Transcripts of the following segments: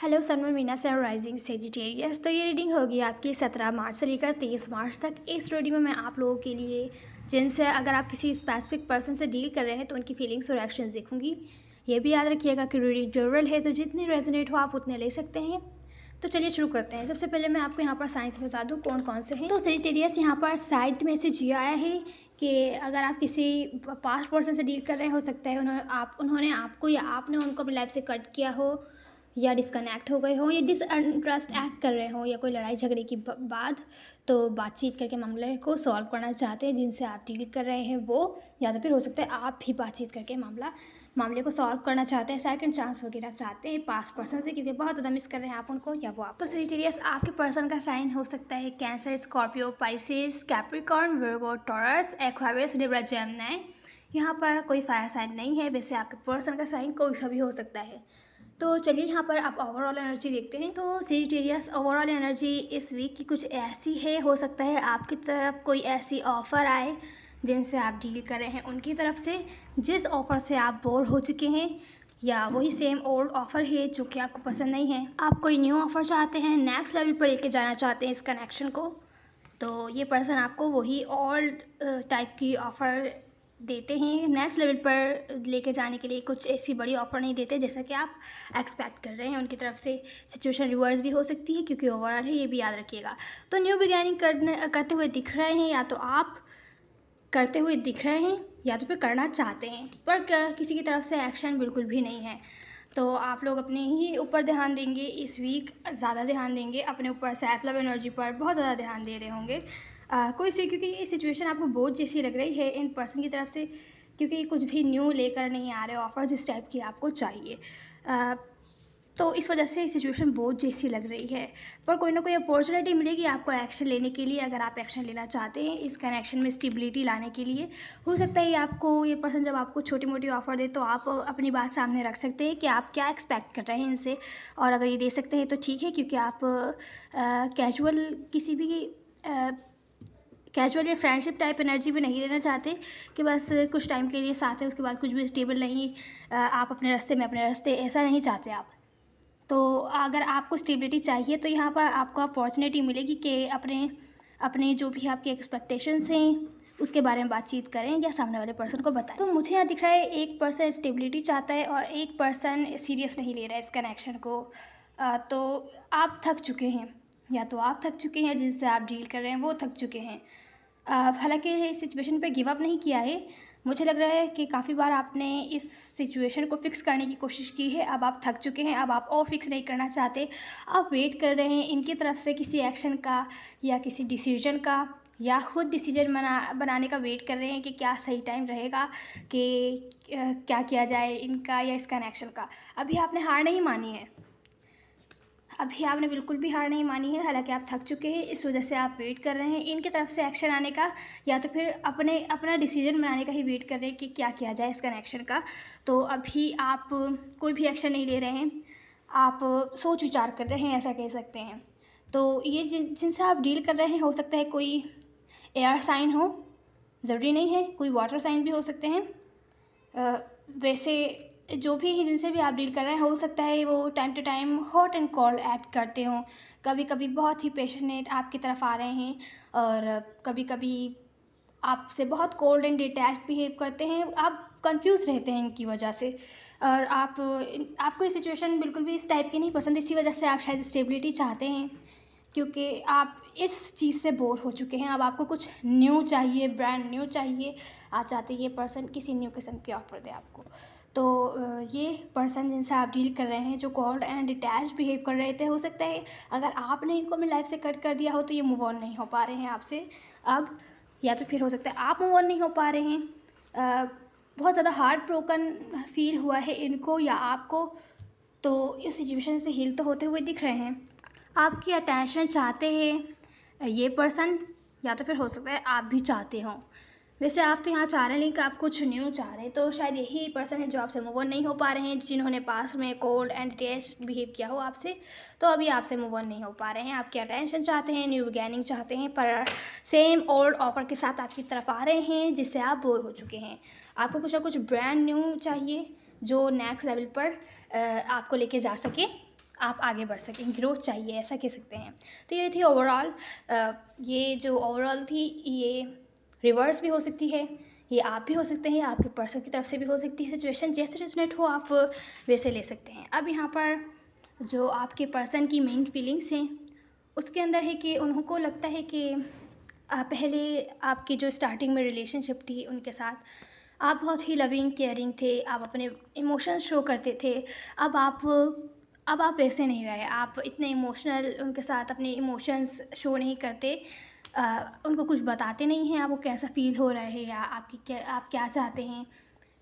Hello सन Meena sir rising Sagittarius. तो ये reading होगी आपकी 17 मार्च से लेकर 23 मार्च तक। इस रीडिंग में मैं आप लोगों के लिए जिनसे अगर आप किसी स्पेसिफिक पर्सन से डील कर रहे हैं तो उनकी फीलिंग्स और एक्शंस देखूंगी। ये भी याद रखिएगा कि रीडिंग ड्यूरेबल है, तो जितनी रेजोनेट हो आप उतने ले सकते हैं। तो चलिए शुरू करते हैं। सबसे पहले मैं आपको यहाँ पर साइंस बता दूँ कौन कौन से हैं। तो सेजिटेरियस यहाँ पर साइड में से जिया आया है कि अगर आप किसी पास्ट पर्सन से डील कर रहे हो सकता है उन्होंने आपको या आपने उनको अपनी लाइफ से कट किया हो या डिस्कनेक्ट हो गए हो या डिसइंटरेस्ट एक्ट कर रहे हो या कोई लड़ाई झगड़े की बाद तो बातचीत करके मामले को सॉल्व करना चाहते हैं जिनसे आप डील कर रहे हैं वो, या तो फिर हो सकता है आप भी बातचीत करके मामले को सॉल्व करना चाहते हैं, सेकंड चांस वगैरह चाहते हैं पास्ट पर्सन से क्योंकि बहुत ज़्यादा मिस कर रहे हैं आप उनको या वो आप। तो सेजिटेरियस आपके पर्सन का साइन हो सकता है कैंसर, स्कॉर्पियो, पाइसेस, कैप्रिकॉर्न, वर्गो, टॉरस, एक्वेरियस, लिब्रा, जेमिनी। यहाँ पर कोई फायर साइन नहीं है, वैसे आपके पर्सन का साइन कोई सा भी हो सकता है। तो चलिए यहाँ पर आप ओवरऑल एनर्जी देखते हैं। तो सेजिटेरियस ओवरऑल एनर्जी इस वीक की कुछ ऐसी है, हो सकता है आपकी तरफ कोई ऐसी ऑफ़र आए जिनसे आप डील कर रहे हैं उनकी तरफ से, जिस ऑफ़र से आप बोर हो चुके हैं या वही सेम ओल्ड ऑफ़र है जो कि आपको पसंद नहीं है। आप कोई न्यू ऑफ़र चाहते हैं, नेक्स्ट लेवल पर लेके जाना चाहते हैं इस कनेक्शन को, तो ये पर्सन आपको वही ओल्ड टाइप की ऑफ़र देते हैं। नेक्स्ट लेवल पर लेके जाने के लिए कुछ ऐसी बड़ी ऑफ़र नहीं देते जैसा कि आप एक्सपेक्ट कर रहे हैं उनकी तरफ से। सिचुएशन रिवर्स भी हो सकती है क्योंकि ओवरऑल है, ये भी याद रखिएगा। तो न्यू बिगैनिंग करते हुए दिख रहे हैं, या तो आप करते हुए दिख रहे हैं या तो फिर करना चाहते हैं, पर किसी की तरफ से एक्शन बिल्कुल भी नहीं है। तो आप लोग अपने ही ऊपर ध्यान देंगे इस वीक, ज़्यादा ध्यान देंगे अपने ऊपर, सेल्फ लव एनर्जी पर बहुत ज़्यादा ध्यान दे रहे होंगे कोई से, क्योंकि ये सिचुएशन आपको बोझ जैसी लग रही है इन पर्सन की तरफ से, क्योंकि कुछ भी न्यू लेकर नहीं आ रहे ऑफ़र जिस टाइप की आपको चाहिए। तो इस वजह से सिचुएशन बोझ जैसी लग रही है, पर कोई ना कोई अपॉर्चुनिटी मिलेगी आपको एक्शन लेने के लिए अगर आप एक्शन लेना चाहते हैं इस कनेक्शन में स्टेबिलिटी लाने के लिए। हो सकता है आपको ये पर्सन जब आपको छोटी मोटी ऑफ़र दे तो आप अपनी बात सामने रख सकते हैं कि आप क्या एक्सपेक्ट कर रहे हैं इनसे, और अगर ये दे सकते हैं तो ठीक है, क्योंकि आप कैजुअल किसी भी कैजुअल या फ्रेंडशिप टाइप एनर्जी भी नहीं लेना चाहते कि बस कुछ टाइम के लिए साथ है उसके बाद कुछ भी स्टेबल नहीं, आप अपने रास्ते में अपने रास्ते, ऐसा नहीं चाहते आप। तो अगर आपको स्टेबिलिटी चाहिए तो यहाँ पर आपको अपॉर्चुनिटी मिलेगी कि अपने जो भी आपके एक्सपेक्टेशंस हैं उसके बारे में बातचीत करें या सामने वाले पर्सन को बताएं। तो मुझे यहाँ दिख रहा है एक पर्सन स्टेबिलिटी चाहता है और एक पर्सन सीरियस नहीं ले रहा है इस कनेक्शन को। तो आप थक चुके हैं, या तो आप थक चुके हैं जिनसे आप डील कर रहे हैं वो थक चुके हैं। हालांकि इस सिचुएशन पे गिव अप नहीं किया है, मुझे लग रहा है कि काफ़ी बार आपने इस सिचुएशन को फिक्स करने की कोशिश की है, अब आप थक चुके हैं, अब आप और फिक्स नहीं करना चाहते, आप वेट कर रहे हैं इनकी तरफ से किसी एक्शन का या किसी डिसीजन का, या खुद डिसीजन बनाने का वेट कर रहे हैं कि क्या सही टाइम रहेगा कि क्या किया जाए इनका या इस कनेक्शन का। अभी आपने हार नहीं मानी है, अभी आपने बिल्कुल भी हार नहीं मानी है, हालांकि आप थक चुके हैं, इस वजह से आप वेट कर रहे हैं इनकी तरफ से एक्शन आने का, या तो फिर अपना डिसीजन बनाने का ही वेट कर रहे हैं कि क्या किया जाए इस कनेक्शन का। तो अभी आप कोई भी एक्शन नहीं ले रहे हैं, आप सोच विचार कर रहे हैं, ऐसा कह सकते हैं। तो ये जिनसे आप डील कर रहे हैं हो सकता है कोई एयर साइन हो, ज़रूरी नहीं है, कोई वाटर साइन भी हो सकते हैं। वैसे जो भी जिनसे भी आप डील कर रहे हैं हो सकता है वो time to time hot and cold act करते हों, कभी कभी बहुत ही पैशनेट आपकी तरफ आ रहे हैं और कभी कभी आपसे बहुत कोल्ड एंड डिटैच्ड बिहेव करते हैं, आप कंफ्यूज रहते हैं इनकी वजह से, और आपको ये सिचुएशन बिल्कुल भी इस टाइप की नहीं पसंद, इसी वजह से आप शायद स्टेबिलिटी चाहते हैं क्योंकि आप इस चीज़ से बोर हो चुके हैं। अब आपको कुछ न्यू चाहिए, ब्रांड न्यू चाहिए, आप चाहते हैं ये पर्सन किसी न्यू किस्म की ऑफ़र दे आपको। तो ये पर्सन जिनसे आप डील कर रहे हैं जो कोल्ड एंड डिटैच बिहेव कर रहे थे, हो सकता है अगर आपने इनको अपनी लाइफ से कट कर दिया हो तो ये मूव ऑन नहीं हो पा रहे हैं आपसे अब, या तो फिर हो सकता है आप मूव ऑन नहीं हो पा रहे हैं, बहुत ज़्यादा हार्ट ब्रोकन फील हुआ है इनको या आपको, तो इस सिचुएशन से हील तो होते हुए दिख रहे हैं। आपकी अटेंशन चाहते हैं ये पर्सन, या तो फिर हो सकता है आप भी चाहते हो। वैसे आप तो यहाँ चाह रहे हैं लेकिन आप कुछ न्यू चाह रहे हैं, तो शायद यही पर्सन है जो आपसे मूव ऑन नहीं हो पा रहे हैं, जिन्होंने पास में कोल्ड एंड डिटैच्ड बिहेव किया हो आपसे, तो अभी आपसे मूव ऑन नहीं हो पा रहे हैं, आपकी अटेंशन चाहते हैं, न्यू बिगैनिंग चाहते हैं, पर सेम ओल्ड ऑफर के साथ आपकी तरफ आ रहे हैं जिससे आप बोर हो चुके हैं। आपको कुछ ना कुछ ब्रांड न्यू चाहिए जो नेक्स्ट लेवल पर आपको लेके जा सके, आप आगे बढ़ सकें, ग्रोथ चाहिए, ऐसा कह सकते हैं। तो ये थी ओवरऑल, ये जो ओवरऑल थी, ये रिवर्स भी हो सकती है, ये आप भी हो सकते हैं, या आपके पर्सन की तरफ से भी हो सकती है। सिचुएशन जैसे रेजोनेट हो आप वैसे ले सकते हैं। अब यहाँ पर जो आपके पर्सन की मेन फीलिंग्स हैं उसके अंदर है कि उनको लगता है कि पहले आपकी जो स्टार्टिंग में रिलेशनशिप थी उनके साथ आप बहुत ही लविंग केयरिंग थे, आप अपने इमोशंस शो करते थे। अब आप वैसे नहीं रहे, आप इतने इमोशनल उनके साथ अपने इमोशंस शो नहीं करते, उनको कुछ बताते नहीं हैं आपको कैसा फ़ील हो रहा है या आप क्या चाहते हैं,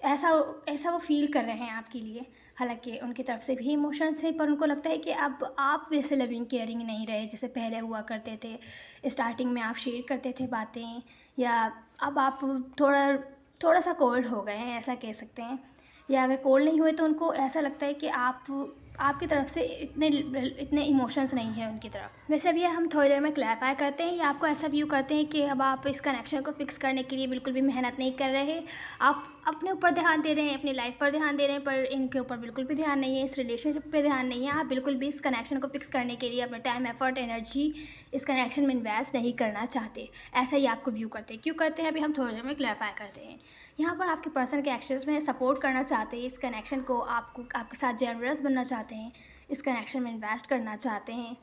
ऐसा ऐसा वो फ़ील कर रहे हैं आपके लिए। हालाँकि उनकी तरफ से भी इमोशंस है, पर उनको लगता है कि अब आप वैसे लविंग केयरिंग नहीं रहे जैसे पहले हुआ करते थे। स्टार्टिंग में आप शेयर करते थे बातें, या अब आप थोड़ा थोड़ा सा कोल्ड हो गए हैं, ऐसा कह सकते हैं। या अगर कोल्ड नहीं हुए तो उनको ऐसा लगता है कि आपकी तरफ से इतने इमोशंस नहीं हैं उनकी तरफ। वैसे अभी हम थोड़ी देर में क्लैरिफाई करते हैं, या आपको ऐसा व्यू करते हैं कि अब आप इस कनेक्शन को फिक्स करने के लिए बिल्कुल भी मेहनत नहीं कर रहे, आप अपने ऊपर ध्यान दे रहे हैं, अपनी लाइफ पर ध्यान दे रहे हैं, पर इनके ऊपर बिल्कुल भी ध्यान नहीं है, इस रिलेशनशिप पे ध्यान नहीं है। आप बिल्कुल भी इस कनेक्शन को फिक्स करने के लिए अपना टाइम, एफर्ट, एनर्जी इस कनेक्शन में इन्वेस्ट नहीं करना चाहते। ऐसा ही आपको व्यू करते हैं। क्यों करते हैं अभी हम थोड़ी देर में क्लैरिफाई करते हैं। यहाँ पर आपके पर्सन के एक्शंस में सपोर्ट करना चाहते हैं, इस कनेक्शन को आपके साथ जेनरस बनना चाहते हैं, इस कनेक्शन में इन्वेस्ट करना चाहते हैं।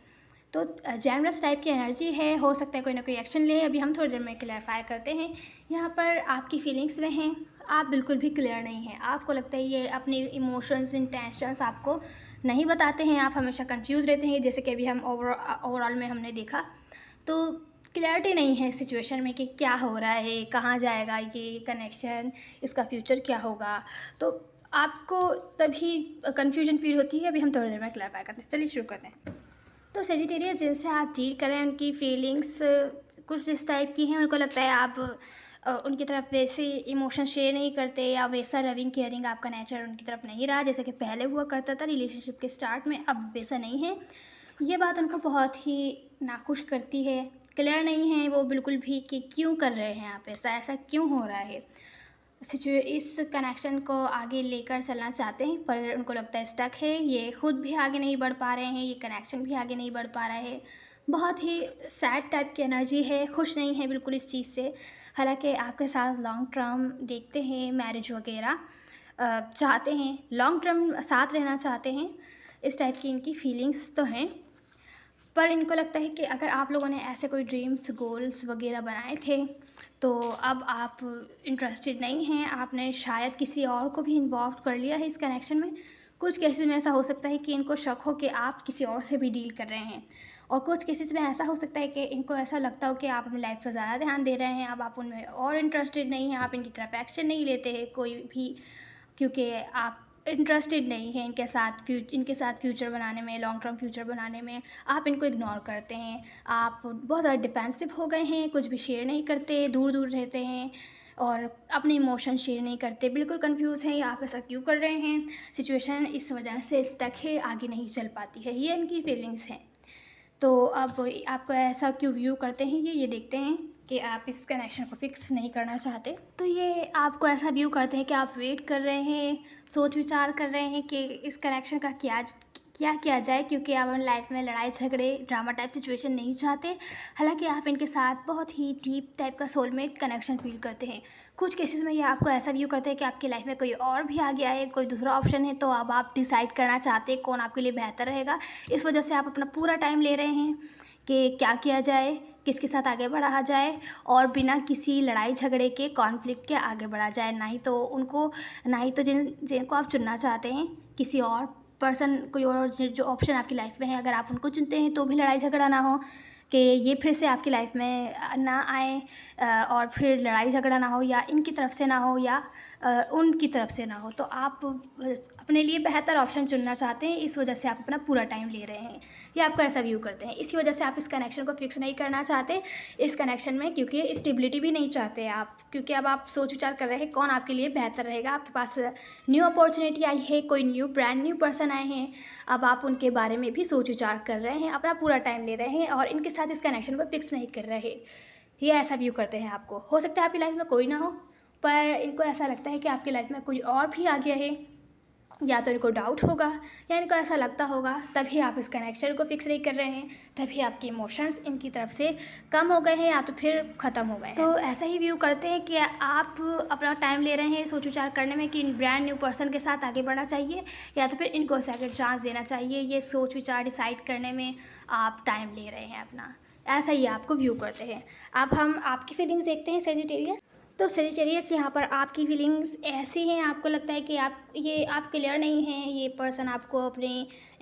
तो जेनरस टाइप की एनर्जी है, हो सकता है कोई ना कोई एक्शन ले। अभी हम थोड़ी देर में क्लैरिफाई करते हैं। यहाँ पर आपकी फीलिंग्स में हैं, आप बिल्कुल भी क्लियर नहीं हैं, आपको लगता है ये अपने इमोशंस, इंटेंशंस आपको नहीं बताते हैं, आप हमेशा कंफ्यूज रहते हैं, जैसे कि अभी हम ओवरऑल में हमने देखा। तो क्लैरिटी नहीं है सिचुएशन में कि क्या हो रहा है, कहाँ जाएगा ये कनेक्शन, इसका फ्यूचर क्या होगा। तो आपको तभी कन्फ्यूजन फील होती है। अभी हम थोड़ी देर में क्लैरिफाई करते हैं, चलिए शुरू करते हैं। तो सेजिटेरियस जिनसे आप डील कर रहे हैं उनकी फीलिंग्स कुछ इस टाइप की हैं। उनको लगता है आप उनकी तरफ वैसे इमोशन शेयर नहीं करते, या वैसा लविंग केयरिंग आपका नेचर उनकी तरफ नहीं रहा जैसे कि पहले हुआ करता था रिलेशनशिप के स्टार्ट में, अब वैसा नहीं है। ये बात उनको बहुत ही नाखुश करती है। क्लियर नहीं है वो बिल्कुल भी कि क्यों कर रहे हैं आप ऐसा, ऐसा क्यों हो रहा है। इस कनेक्शन को आगे लेकर चलना चाहते हैं, पर उनको लगता है स्टक है, ये खुद भी आगे नहीं बढ़ पा रहे हैं, ये कनेक्शन भी आगे नहीं बढ़ पा रहा है। बहुत ही सैड टाइप की एनर्जी है, खुश नहीं है बिल्कुल इस चीज़ से। हालांकि आपके साथ लॉन्ग टर्म देखते हैं, मैरिज वगैरह चाहते हैं, लॉन्ग टर्म साथ रहना चाहते हैं, इस टाइप की इनकी फीलिंग्स तो हैं। पर इनको लगता है कि अगर आप लोगों ने ऐसे कोई ड्रीम्स, गोल्स वगैरह बनाए थे, तो अब आप इंटरेस्टेड नहीं हैं, आपने शायद किसी और को भी इन्वॉल्व कर लिया है इस कनेक्शन में। कुछ केसेस में ऐसा हो सकता है कि इनको शक हो कि आप किसी और से भी डील कर रहे हैं, और कुछ केसेस में ऐसा हो सकता है कि इनको ऐसा लगता हो कि आप अपनी लाइफ पर ज़्यादा ध्यान दे रहे हैं, अब आप उनमें और इंटरेस्टेड नहीं हैं, आप इनकी तरफ एक्शन नहीं लेते हैं कोई भी, क्योंकि आप इंटरेस्टेड नहीं हैं इनके साथ फ्यूचर बनाने में, लॉन्ग टर्म फ्यूचर बनाने में। आप इनको इग्नोर करते हैं, आप बहुत ज़्यादा डिफेंसिव हो गए हैं, कुछ भी शेयर नहीं करते, दूर दूर रहते हैं और अपने इमोशन शेयर नहीं करते, बिल्कुल कंफ्यूज हैं आप ऐसा क्यों कर रहे हैं। सिचुएशन इस वजह से स्टक है, आगे नहीं चल पाती है, ये इनकी फीलिंग्स हैं। तो अब आपको ऐसा क्यों व्यू करते हैं ये देखते हैं कि आप इस कनेक्शन को फिक्स नहीं करना चाहते। तो ये आपको ऐसा व्यू करते हैं कि आप वेट कर रहे हैं, सोच विचार कर रहे हैं कि इस कनेक्शन का क्या किया जाए, क्योंकि आप अपनी लाइफ में लड़ाई झगड़े, ड्रामा टाइप सिचुएशन नहीं चाहते। हालांकि आप इनके साथ बहुत ही डीप टाइप का सोलमेट कनेक्शन फील करते हैं। कुछ केसेस में ये आपको ऐसा व्यू करते हैं कि आपकी लाइफ में कोई और भी आ गया है, कोई दूसरा ऑप्शन है, तो अब आप डिसाइड करना चाहते हैं कौन आपके लिए बेहतर रहेगा। इस वजह से आप अपना पूरा टाइम ले रहे हैं कि क्या किया जाए, किसके साथ आगे बढ़ा जाए, और बिना किसी लड़ाई झगड़े के, कॉन्फ्लिक्ट के आगे बढ़ा जाए। ना ही तो जिनको आप चुनना चाहते हैं, किसी और पर्सन, कोई और जो ऑप्शन आपकी लाइफ में है, अगर आप उनको चुनते हैं तो भी लड़ाई झगड़ा ना हो, कि ये फिर से आपकी लाइफ में ना आए, और फिर लड़ाई झगड़ा ना हो, या इनकी तरफ से ना हो, या उनकी तरफ से ना हो। तो आप अपने लिए बेहतर ऑप्शन चुनना चाहते हैं, इस वजह से आप अपना पूरा टाइम ले रहे हैं, ये आपको ऐसा व्यू करते हैं। इसी वजह से आप इस कनेक्शन को फिक्स नहीं करना चाहते इस कनेक्शन में, क्योंकि स्टेबिलिटी भी नहीं चाहते आप, क्योंकि अब आप सोच विचार कर रहे हैं कौन आपके लिए बेहतर रहेगा। आपके पास न्यू अपॉर्चुनिटी आई है, कोई ब्रांड न्यू पर्सन आए हैं, अब आप उनके बारे में भी सोच विचार कर रहे हैं, अपना पूरा टाइम ले रहे हैं, और इनके साथ इस कनेक्शन को फिक्स नहीं कर रहे। ये ऐसा व्यू करते हैं आपको। हो सकता है आपकी लाइफ में कोई ना हो, पर इनको ऐसा लगता है कि आपकी लाइफ में कोई और भी आ गया है, या तो इनको डाउट होगा या इनको ऐसा लगता होगा, तभी आप इस कनेक्शन को फिक्स नहीं कर रहे हैं, तभी आपके इमोशंस इनकी तरफ से कम हो गए हैं या तो फिर ख़त्म हो गए हैं। तो ऐसा ही व्यू करते हैं कि आप अपना टाइम ले रहे हैं सोच विचार करने में कि इन ब्रांड न्यू पर्सन के साथ आगे बढ़ना चाहिए या तो फिर इनको सेकंड चांस देना चाहिए। ये सोच विचार डिसाइड करने में आप टाइम ले रहे हैं अपना, ऐसा ही आपको व्यू करते हैं। अब हम आपकी फीलिंग्स देखते हैं सेजिटेरियस। तो सेजिटेरियस यहाँ पर आपकी फीलिंग्स ऐसी हैं, आपको लगता है कि आप क्लियर नहीं हैं, ये पर्सन आपको अपने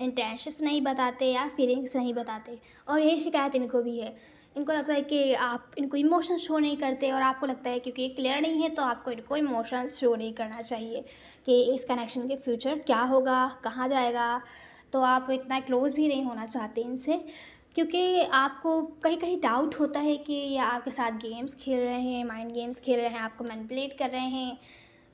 इंटेंशंस नहीं बताते या फीलिंग्स नहीं बताते, और यही शिकायत इनको भी है। इनको लगता है कि आप इनको इमोशंस शो नहीं करते, और आपको लगता है क्योंकि ये क्लियर नहीं है तो आपको इनको इमोशंस शो नहीं करना चाहिए कि इस कनेक्शन के फ्यूचर क्या होगा, कहाँ जाएगा। तो आप इतना क्लोज़ भी नहीं होना चाहते इनसे, क्योंकि आपको कहीं कहीं डाउट होता है कि ये आपके साथ गेम्स खेल रहे हैं, माइंड गेम्स खेल रहे हैं, आपको मैनिपुलेट कर रहे हैं,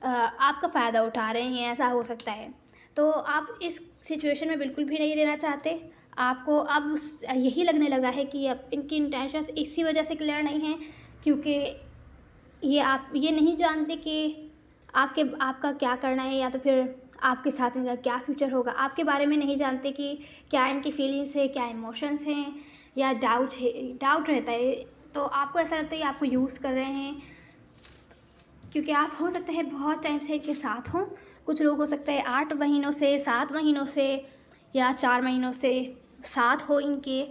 आपका फ़ायदा उठा रहे हैं, ऐसा हो सकता है। तो आप इस सिचुएशन में बिल्कुल भी नहीं रहना चाहते। आपको अब यही लगने लगा है कि अब इनकी इंटेंशंस इसी वजह से क्लियर नहीं हैं, क्योंकि आप ये नहीं जानते कि आपका क्या करना है या तो फिर आपके साथ इनका क्या फ्यूचर होगा। आपके बारे में नहीं जानते कि क्या इनकी फीलिंग्स है, क्या इमोशंस हैं, या डाउट रहता है। तो आपको ऐसा लगता है कि आपको यूज़ कर रहे हैं, क्योंकि आप हो सकता है बहुत टाइम से इनके साथ हों। कुछ लोग हो सकता है 8 महीनों से, 7 महीनों से या 4 महीनों से साथ हो इनके।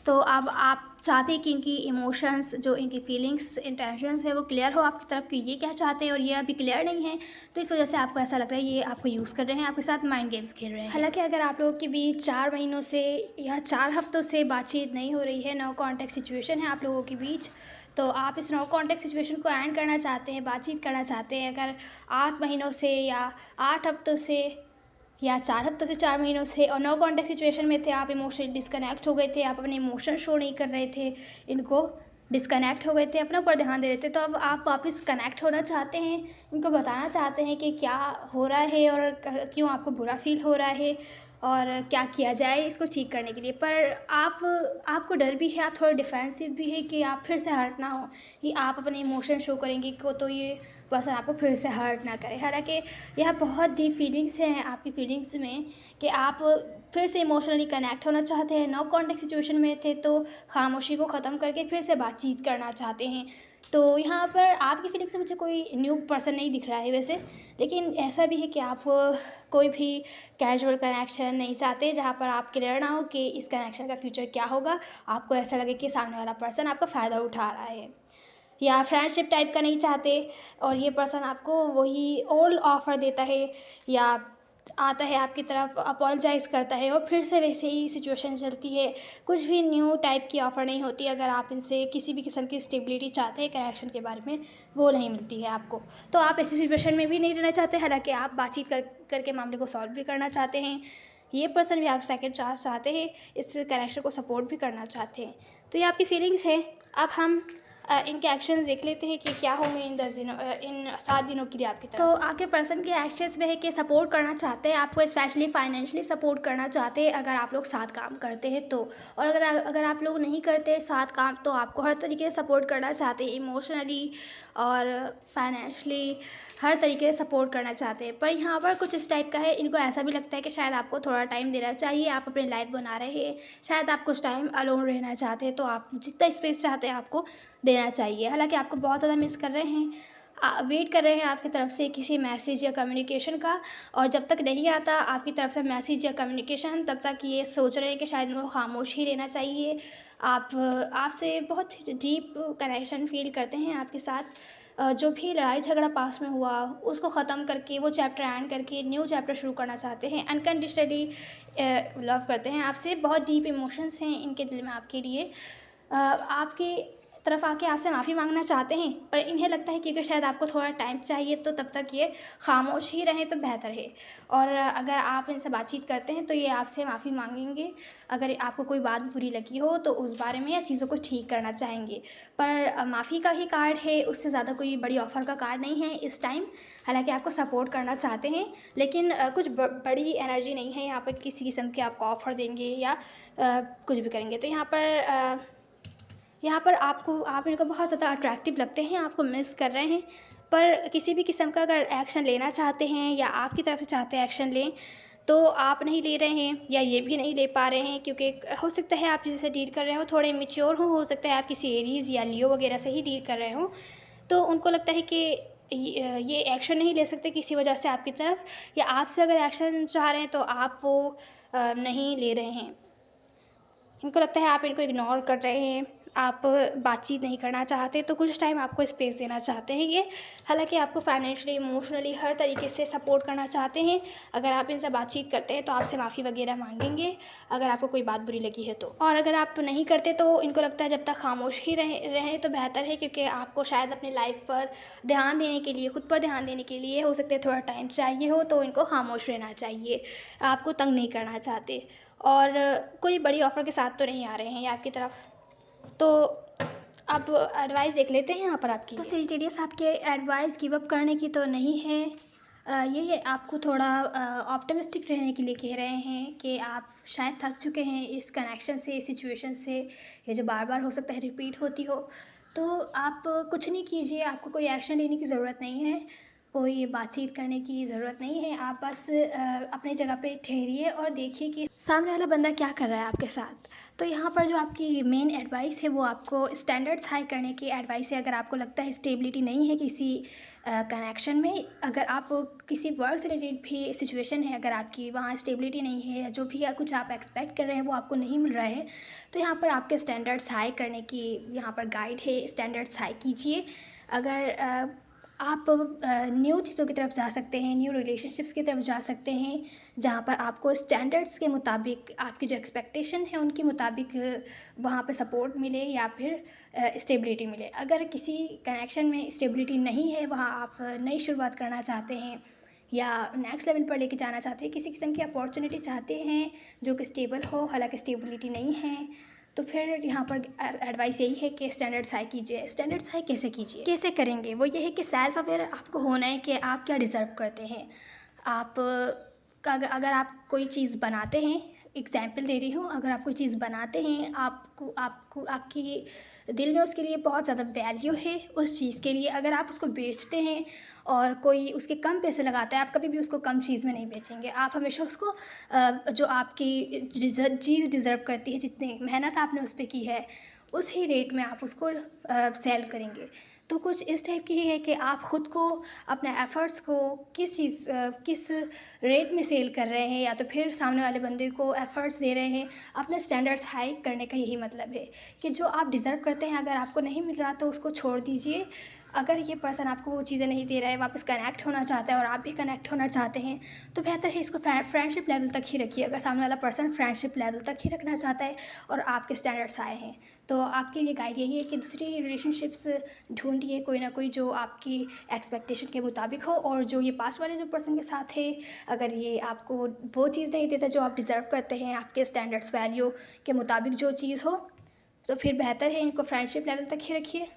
तो अब आप चाहते हैं कि इनकी इमोशंस, जो इनकी फीलिंग्स, इंटेंशंस है वो क्लियर हो आपकी तरफ कि ये क्या चाहते हैं, और ये अभी क्लियर नहीं है। तो इस वजह से आपको ऐसा लग रहा है ये आपको यूज़ कर रहे हैं, आपके साथ माइंड गेम्स खेल रहे हैं। हालांकि अगर आप लोगों के बीच 4 महीनों से या 4 हफ्तों से बातचीत नहीं हो रही है, नो कॉन्टैक्ट सिचुएशन है आप लोगों के बीच, तो आप इस नो कॉन्टैक्ट सिचुएशन को एंड करना चाहते हैं, बातचीत करना चाहते हैं। अगर 8 महीनों से या 8 हफ्तों से या 4 हफ्तों से 4 महीनों से और नो कॉन्टैक्ट सिचुएशन में थे, आप इमोशनली डिस्कनेक्ट हो गए थे, आप अपने इमोशन शो नहीं कर रहे थे, इनको डिस्कनेक्ट हो गए थे, अपने ऊपर ध्यान दे रहे थे। तो अब आप वापस कनेक्ट होना चाहते हैं, इनको बताना चाहते हैं कि क्या हो रहा है और क्यों आपको बुरा फील हो रहा है और क्या किया जाए इसको ठीक करने के लिए। पर आपको डर भी है, आप थोड़े डिफेंसिव भी है कि आप फिर से हर्ट ना हो, कि आप अपने इमोशन शो करेंगे को तो ये पर्सन आपको फिर से हर्ट ना करे। हालांकि यह बहुत डीप फीलिंग्स हैं आपकी फीलिंग्स में कि आप फिर से इमोशनली कनेक्ट होना चाहते हैं। नो कॉन्टैक्ट सिचुएशन में थे तो खामोशी को ख़त्म करके फिर से बातचीत करना चाहते हैं। तो यहाँ पर आपकी फीलिंग से मुझे कोई न्यू पर्सन नहीं दिख रहा है वैसे, लेकिन ऐसा भी है कि आप कोई भी कैजुअल कनेक्शन नहीं चाहते जहाँ पर आप क्लियर ना हो कि इस कनेक्शन का फ्यूचर क्या होगा। आपको ऐसा लगे कि सामने वाला पर्सन आपका फ़ायदा उठा रहा है, या फ्रेंडशिप टाइप का नहीं चाहते और ये पर्सन आपको वही ओल्ड ऑफ़र देता है या आता है आपकी तरफ, अपोलोजाइज़ करता है और फिर से वैसे ही सिचुएशन चलती है। कुछ भी न्यू टाइप की ऑफ़र नहीं होती। अगर आप इनसे किसी भी किस्म की स्टेबिलिटी चाहते हैं कनेक्शन के बारे में, वो नहीं मिलती है आपको। तो आप ऐसी सिचुएशन में भी नहीं रहना चाहते, हालाँकि आप बातचीत करके मामले को सॉल्व भी करना चाहते हैं। ये पर्सन भी आप सेकंड चांस चाहते हैं, इस कनेक्शन को सपोर्ट भी करना चाहते हैं। तो ये आपकी फीलिंग्स हैं। अब हम इनके एक्शंस देख लेते हैं कि क्या होंगे इन 7 दिनों के लिए आपकी तरफ। तो आपके पर्सन के एक्शंस में है कि सपोर्ट करना चाहते हैं आपको, स्पेशली फाइनेंशियली सपोर्ट करना चाहते हैं अगर आप लोग साथ काम करते हैं तो। और अगर आप लोग नहीं करते साथ काम तो आपको हर तरीके से सपोर्ट करना चाहते हैं, इमोशनली और फाइनेंशियली हर तरीके से सपोर्ट करना चाहते हैं। पर यहाँ पर कुछ इस टाइप का है, इनको ऐसा भी लगता है कि शायद आपको थोड़ा टाइम देना चाहिए, आप अपनी लाइफ बना रहे हैं, शायद आप कुछ टाइम अलोन रहना चाहते हैं, तो आप जितना स्पेस चाहते हैं आपको देना चाहिए। हालांकि आपको बहुत ज़्यादा मिस कर रहे हैं, वेट कर रहे हैं आपकी तरफ से किसी मैसेज या कम्युनिकेशन का, और जब तक नहीं आता आपकी तरफ से मैसेज या कम्युनिकेशन तब तक ये सोच रहे हैं कि शायद इनको खामोश ही रहना चाहिए। आपसे बहुत डीप कनेक्शन फील करते हैं आपके साथ। जो भी लड़ाई झगड़ा पास में हुआ उसको ख़त्म करके वो चैप्टर एंड करके न्यू चैप्टर शुरू करना चाहते हैं। अनकंडीशनली लव करते हैं आपसे, बहुत डीप इमोशंस हैं इनके दिल में आपके लिए। आपकी तरफ आके आपसे माफ़ी मांगना चाहते हैं, पर इन्हें लगता है क्योंकि शायद आपको थोड़ा टाइम चाहिए, तो तब तक ये खामोश ही रहें तो बेहतर है। और अगर आप इनसे बातचीत करते हैं तो ये आपसे माफ़ी मांगेंगे अगर आपको कोई बात बुरी लगी हो तो उस बारे में, या चीज़ों को ठीक करना चाहेंगे। पर माफ़ी का ही कार्ड है, उससे ज़्यादा कोई बड़ी ऑफ़र का कार्ड नहीं है इस टाइम। हालांकि आपको सपोर्ट करना चाहते हैं, लेकिन कुछ बड़ी एनर्जी नहीं है यहाँ पर किसी किस्म के आपको ऑफ़र देंगे या कुछ भी करेंगे। तो यहाँ पर आप इनको बहुत ज़्यादा अट्रैक्टिव लगते हैं, आपको मिस कर रहे हैं, पर किसी भी किस्म का अगर एक्शन लेना चाहते हैं या आपकी तरफ से चाहते हैं एक्शन लें, तो आप नहीं ले रहे हैं या ये भी नहीं ले पा रहे हैं, क्योंकि हो सकता है आप जिनसे डील कर रहे हो थोड़े इमेच्योर हों, हो सकता है आप किसी एरीज़ या लियो वगैरह से ही डील कर रहे हों, तो उनको लगता है कि ये एक्शन नहीं ले सकते किसी वजह से आपकी तरफ, या आपसे अगर एक्शन चाह रहे हैं तो आप वो नहीं ले रहे हैं। इनको लगता है आप इनको इग्नोर कर रहे हैं, आप बातचीत नहीं करना चाहते, तो कुछ टाइम आपको स्पेस देना चाहते हैं ये। हालाँकि आपको फाइनेंशियली, इमोशनली हर तरीके से सपोर्ट करना चाहते हैं। अगर आप इनसे बातचीत करते हैं तो आपसे माफ़ी वगैरह माँगेंगे, अगर आपको कोई बात बुरी लगी है तो। और अगर आप नहीं करते तो इनको लगता है जब तक खामोश ही रहें तो बेहतर है, क्योंकि आपको शायद अपनी लाइफ़ पर ध्यान देने के लिए, खुद पर ध्यान देने के लिए हो सकता है थोड़ा टाइम चाहिए हो, तो इनको खामोश रहना चाहिए। आपको तंग नहीं करना चाहते, और कोई बड़ी ऑफ़र के साथ तो नहीं आ रहे हैं ये आपकी तरफ। तो आप एडवाइस देख लेते हैं यहाँ पर आपकी। तो सेजिटेरियस आपके एडवाइस गिव अप करने की तो नहीं है, ये आपको थोड़ा ऑप्टिमिस्टिक रहने के लिए कह रहे हैं कि आप शायद थक चुके हैं इस कनेक्शन से, इस सिचुएशन से, ये जो बार बार हो सकता है रिपीट होती हो। तो आप कुछ नहीं कीजिए, आपको कोई एक्शन लेने की ज़रूरत नहीं है, कोई बातचीत करने की ज़रूरत नहीं है। आप बस अपनी जगह पे ठहरिए और देखिए कि सामने वाला बंदा क्या कर रहा है आपके साथ। तो यहाँ पर जो आपकी मेन एडवाइस है वो आपको स्टैंडर्ड्स हाई करने की एडवाइस है। अगर आपको लगता है स्टेबिलिटी नहीं है किसी कनेक्शन में, अगर आप किसी वर्क से रिलेटेड भी सिचुएशन है, अगर आपकी वहाँ स्टेबिलिटी नहीं है, या जो भी कुछ आप एक्सपेक्ट कर रहे हैं वो आपको नहीं मिल रहा है, तो यहाँ पर आपके स्टैंडर्ड्स हाई करने की यहाँ पर गाइड है। स्टैंडर्ड्स हाई कीजिए। अगर आप न्यू चीज़ों की तरफ जा सकते हैं, न्यू रिलेशनशिप्स की तरफ जा सकते हैं, जहाँ पर आपको स्टैंडर्ड्स के मुताबिक, आपकी जो एक्सपेक्टेशन है उनके मुताबिक वहाँ पे सपोर्ट मिले या फिर स्टेबिलिटी मिले। अगर किसी कनेक्शन में स्टेबिलिटी नहीं है, वहाँ आप नई शुरुआत करना चाहते हैं या नेक्स्ट लेवल पर लेके जाना चाहते हैं, किसी किस्म की अपॉर्चुनिटी चाहते हैं जो कि स्टेबल हो, हालांकि स्टेबिलिटी नहीं है, तो फिर यहाँ पर एडवाइस यही है कि स्टैंडर्ड्स हाई कीजिए। स्टैंडर्ड्स हाई कैसे कीजिए, कैसे करेंगे, वो ये है कि सेल्फ अवेयर आपको होना है कि आप क्या डिज़र्व करते हैं। आप अगर आप कोई चीज़ बनाते हैं, एग्जाम्पल दे रही हूँ, अगर आप कोई चीज़ बनाते हैं, आपको आपको आपकी दिल में उसके लिए बहुत ज़्यादा वैल्यू है उस चीज़ के लिए, अगर आप उसको बेचते हैं और कोई उसके कम पैसे लगाता है, आप कभी भी उसको कम चीज़ में नहीं बेचेंगे। आप हमेशा उसको जो आपकी चीज़ डिज़र्व करती है, जितनी मेहनत आपने उस पर की है, उस ही रेट में आप उसको सेल करेंगे। तो कुछ इस टाइप की है कि आप ख़ुद को, अपने एफ़र्ट्स को किस रेट में सेल कर रहे हैं, या तो फिर सामने वाले बंदे को एफ़र्ट्स दे रहे हैं। अपने स्टैंडर्ड्स हाई करने का यही मतलब है कि जो आप डिज़र्व करते हैं, अगर आपको नहीं मिल रहा तो उसको छोड़ दीजिए। अगर ये पर्सन आपको वो चीज़ें नहीं दे रहा है, वापस कनेक्ट होना चाहता है और आप भी कनेक्ट होना चाहते हैं, तो बेहतर है इसको फ्रेंडशिप लेवल तक ही रखिए। अगर सामने वाला पर्सन फ्रेंडशिप लेवल तक ही रखना चाहता है और आपके स्टैंडर्ड्स आए हैं, तो आपके लिए गाइड यही है कि दूसरी रिलेशनशिप्स ढूंढिए, कोई ना कोई जो आपकी एक्सपेक्टेशन के मुताबिक हो। और जो ये पास वाले जो पर्सन के साथ है, अगर ये आपको वो चीज़ नहीं देता जो आप डिज़र्व करते हैं, आपके स्टैंडर्ड्स वैल्यू के मुताबिक जो चीज़ हो, तो फिर बेहतर है इनको फ्रेंडशिप लेवल तक ही रखिए।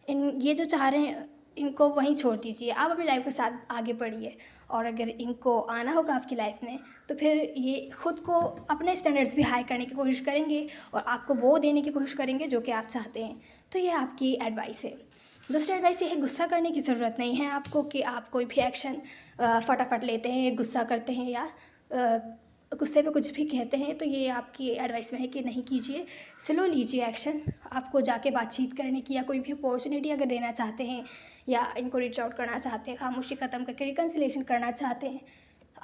ये जो चाह रहे हैं इनको वहीं छोड़ दीजिए, आप अपनी लाइफ के साथ आगे बढ़िए। और अगर इनको आना होगा आपकी लाइफ में, तो फिर ये ख़ुद को अपने स्टैंडर्ड्स भी हाई करने की कोशिश करेंगे और आपको वो देने की कोशिश करेंगे जो कि आप चाहते हैं। तो ये आपकी एडवाइस है। दूसरी एडवाइस ये है, गुस्सा करने की ज़रूरत नहीं है आपको कि आप कोई भी एक्शन फटाफट लेते हैं, गुस्सा करते हैं या गुस्से में कुछ भी कहते हैं। तो ये आपकी एडवाइस में है कि नहीं कीजिए, स्लो लीजिए एक्शन। आपको जाके बातचीत करने की या कोई भी अपॉर्चुनिटी अगर देना चाहते हैं या इनको रीच आउट करना चाहते हैं, खामोशी ख़त्म करके रिकन्सिलेशन करना चाहते हैं,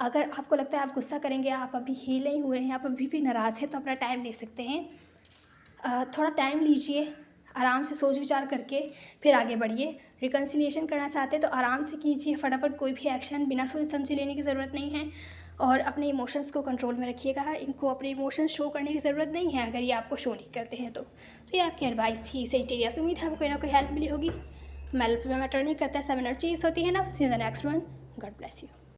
अगर आपको लगता है आप गुस्सा करेंगे, आप अभी हील नहीं हुए हैं, आप अभी भी नाराज़ हैं, तो अपना टाइम ले सकते हैं। थोड़ा टाइम लीजिए, आराम से सोच विचार करके फिर आगे बढ़िए। रिकन्सिलिएशन करना चाहते हैं तो आराम से कीजिए, फटाफट कोई भी एक्शन बिना सोच समझे लेने की ज़रूरत नहीं है। और अपने इमोशंस को कंट्रोल में रखिएगा, इनको अपने इमोशंस शो करने की ज़रूरत नहीं है अगर ये आपको शो नहीं करते हैं तो। ये आपकी एडवाइस थी सेजिटेरियस। उम्मीद है आपको कोई ना कोई हेल्प मिली होगी। लाइफ में मैटर नहीं करता है, सब एनर्जीज होती है ना। See you the next one. God bless you.